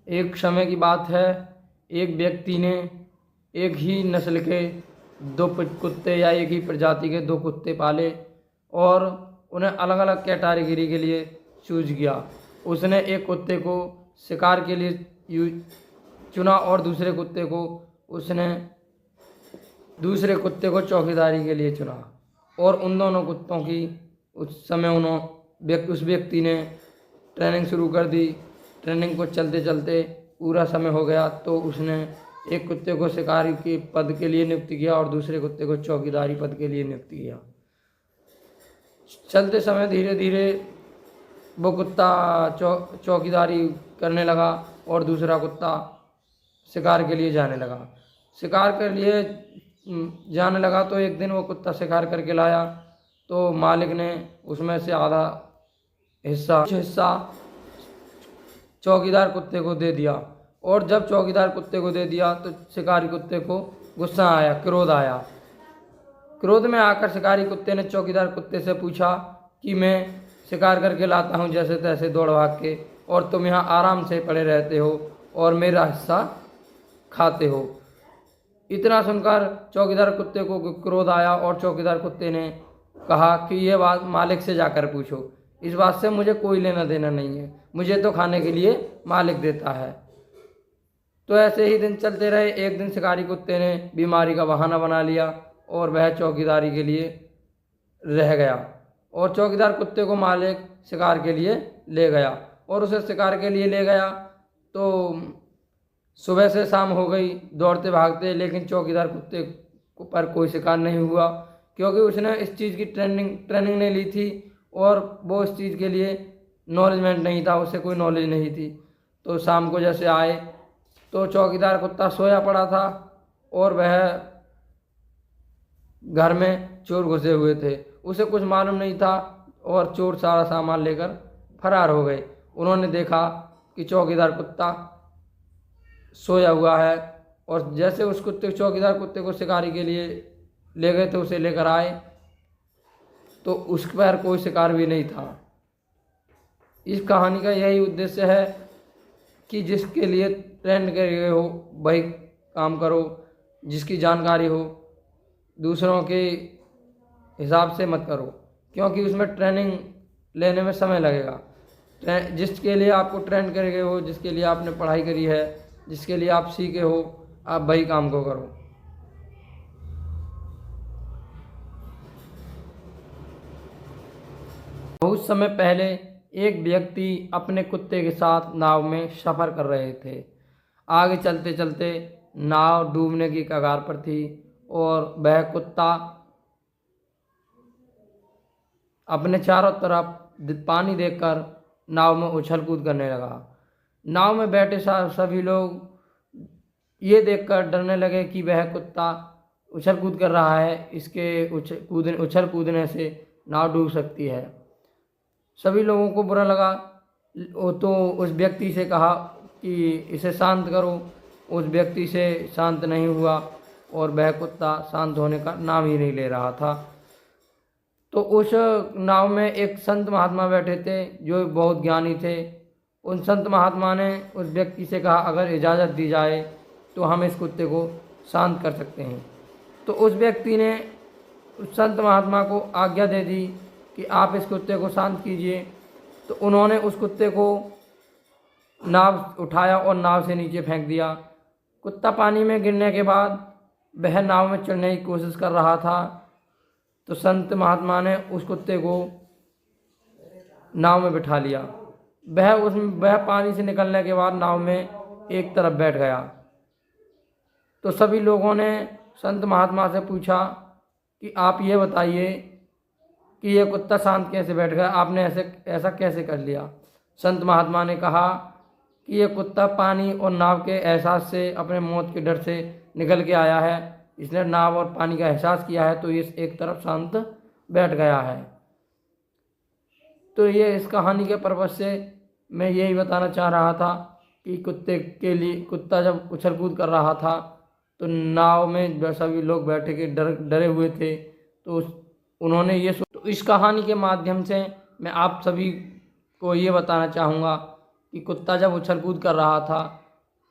एक समय की बात है, एक व्यक्ति ने एक ही नस्ल के दो कुत्ते या एक ही प्रजाति के दो कुत्ते पाले और उन्हें अलग अलग कैटेगरी के लिए चूज किया। उसने एक कुत्ते को शिकार के लिए चुना और दूसरे कुत्ते को चौकीदारी के लिए चुना। और उन दोनों कुत्तों की उस समय उस व्यक्ति ने ट्रेनिंग शुरू कर दी। ट्रेनिंग को चलते चलते पूरा समय हो गया तो उसने एक कुत्ते को शिकारी के पद के लिए नियुक्त किया और दूसरे कुत्ते को चौकीदारी पद के लिए नियुक्त किया। चलते समय धीरे धीरे वो कुत्ता चौकीदारी करने लगा और दूसरा कुत्ता शिकार के लिए जाने लगा। शिकार के लिए जाने लगा तो एक दिन वो कुत्ता शिकार करके लाया तो मालिक ने उसमें से आधा हिस्सा चौकीदार कुत्ते को दे दिया। और जब चौकीदार कुत्ते को दे दिया तो शिकारी कुत्ते को गुस्सा आया, क्रोध आया। क्रोध में आकर शिकारी कुत्ते ने चौकीदार कुत्ते से पूछा कि मैं शिकार करके लाता हूँ जैसे तैसे दौड़ भाग के, और तुम यहाँ आराम से पड़े रहते हो और मेरा हिस्सा खाते हो। इतना सुनकर चौकीदार कुत्ते को क्रोध आया और चौकीदार कुत्ते ने कहा कि ये बात मालिक से जाकर पूछो, इस बात से मुझे कोई लेना देना नहीं है, मुझे तो खाने के लिए मालिक देता है। तो ऐसे ही दिन चलते रहे। एक दिन शिकारी कुत्ते ने बीमारी का बहाना बना लिया और वह चौकीदारी के लिए रह गया और चौकीदार कुत्ते को मालिक शिकार के लिए ले गया और उसे शिकार के लिए ले गया। तो सुबह से शाम हो गई दौड़ते भागते, लेकिन चौकीदार कुत्ते पर कोई शिकार नहीं हुआ क्योंकि उसने इस चीज़ की ट्रेनिंग नहीं ली थी और वो इस चीज़ के लिए नॉलेजमेंट नहीं था, उसे कोई नॉलेज नहीं थी। तो शाम को जैसे आए तो चौकीदार कुत्ता सोया पड़ा था और वह घर में चोर घुसे हुए थे। उसे कुछ मालूम नहीं था और चोर सारा सामान लेकर फरार हो गए। उन्होंने देखा कि चौकीदार कुत्ता सोया हुआ है और जैसे उस चौकीदार कुत्ते को शिकारी के लिए ले गए तो उसे लेकर आए तो उस पर कोई शिकार भी नहीं था। इस कहानी का यही उद्देश्य है कि जिसके लिए ट्रेंड कर गए हो वही काम करो, जिसकी जानकारी हो दूसरों के हिसाब से मत करो क्योंकि उसमें ट्रेनिंग लेने में समय लगेगा। जिसके लिए आपको ट्रेंड कर गए हो, जिसके लिए आपने पढ़ाई करी है, जिसके लिए आप सीखे हो, आप वही काम को करो। बहुत समय पहले एक व्यक्ति अपने कुत्ते के साथ नाव में सफ़र कर रहे थे। आगे चलते चलते नाव डूबने की कगार पर थी और वह कुत्ता अपने चारों तरफ पानी देखकर नाव में उछल कूद करने लगा। नाव में बैठे सभी लोग ये देखकर डरने लगे कि वह कुत्ता उछल कूद कर रहा है, इसके उछल कूदने से नाव डूब सकती है। सभी लोगों को बुरा लगा तो उस व्यक्ति से कहा कि इसे शांत करो। उस व्यक्ति से शांत नहीं हुआ और वह कुत्ता शांत होने का नाम ही नहीं ले रहा था। तो उस नाव में एक संत महात्मा बैठे थे जो बहुत ज्ञानी थे। उन संत महात्मा ने उस व्यक्ति से कहा अगर इजाज़त दी जाए तो हम इस कुत्ते को शांत कर सकते हैं। तो उस व्यक्ति ने उस संत महात्मा को आज्ञा दे दी कि आप इस कुत्ते को शांत कीजिए। तो उन्होंने उस कुत्ते को नाव उठाया और नाव से नीचे फेंक दिया। कुत्ता पानी में गिरने के बाद वह नाव में चढ़ने की कोशिश कर रहा था। तो संत महात्मा ने उस कुत्ते को नाव में बिठा लिया। वह पानी से निकलने के बाद नाव में एक तरफ बैठ गया। तो सभी लोगों ने संत महात्मा से पूछा कि आप ये बताइए कि ये कुत्ता शांत कैसे बैठ गया, आपने ऐसा कैसे कर लिया। संत महात्मा ने कहा कि ये कुत्ता पानी और नाव के एहसास से, अपने मौत के डर से निकल के आया है। इसने नाव और पानी का एहसास किया है तो ये एक तरफ शांत बैठ गया है। तो ये इस कहानी के पर्पस से मैं यही बताना चाह रहा था कि कुत्ता जब उछल कूद कर रहा था तो नाव में सभी लोग बैठे के डरे हुए थे। तो उन्होंने तो इस कहानी के माध्यम से मैं आप सभी को ये बताना चाहूँगा कि कुत्ता जब उछल कूद कर रहा था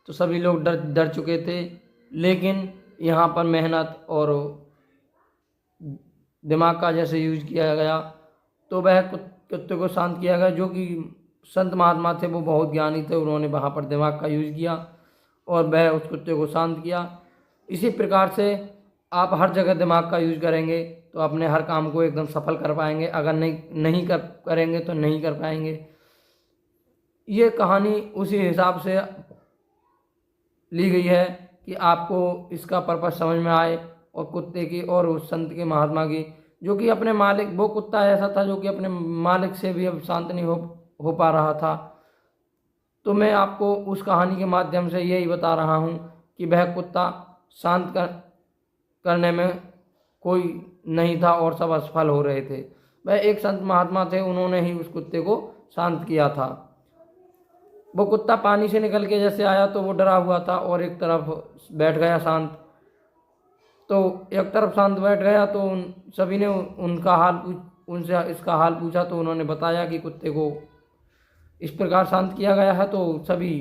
तो सभी लोग डर डर चुके थे, लेकिन यहाँ पर मेहनत और दिमाग का जैसे यूज किया गया तो वह कुत्ते को शांत किया गया। जो कि संत महात्मा थे वो बहुत ज्ञानी थे, उन्होंने वहाँ पर दिमाग का यूज किया और वह उस कुत्ते को शांत किया। इसी प्रकार से आप हर जगह दिमाग का यूज करेंगे तो अपने हर काम को एकदम सफल कर पाएंगे, अगर नहीं करेंगे तो नहीं कर पाएंगे। ये कहानी उसी हिसाब से ली गई है कि आपको इसका पर्पस समझ में आए, और कुत्ते की और उस संत के महात्मा की, जो कि अपने मालिक, वो कुत्ता ऐसा था जो कि अपने मालिक से भी अब शांत नहीं हो पा रहा था। तो मैं आपको उस कहानी के माध्यम से यही बता रहा हूँ कि वह कुत्ता शांत करने में कोई नहीं था और सब असफल हो रहे थे। वह एक संत महात्मा थे, उन्होंने ही उस कुत्ते को शांत किया था। वो कुत्ता पानी से निकल के जैसे आया तो वो डरा हुआ था और एक तरफ बैठ गया शांत। तो एक तरफ शांत बैठ गया तो सभी ने उनसे इसका हाल पूछा, तो उन्होंने बताया कि कुत्ते को इस प्रकार शांत किया गया है। तो सभी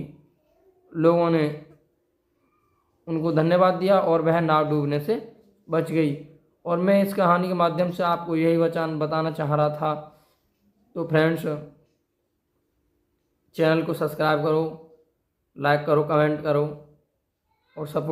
लोगों ने उनको धन्यवाद दिया और वह नाव डूबने से बच गई। और मैं इस कहानी के माध्यम से आपको यही बताना चाह रहा था। तो फ्रेंड्स, चैनल को सब्सक्राइब करो, लाइक करो, कमेंट करो और सपोर्ट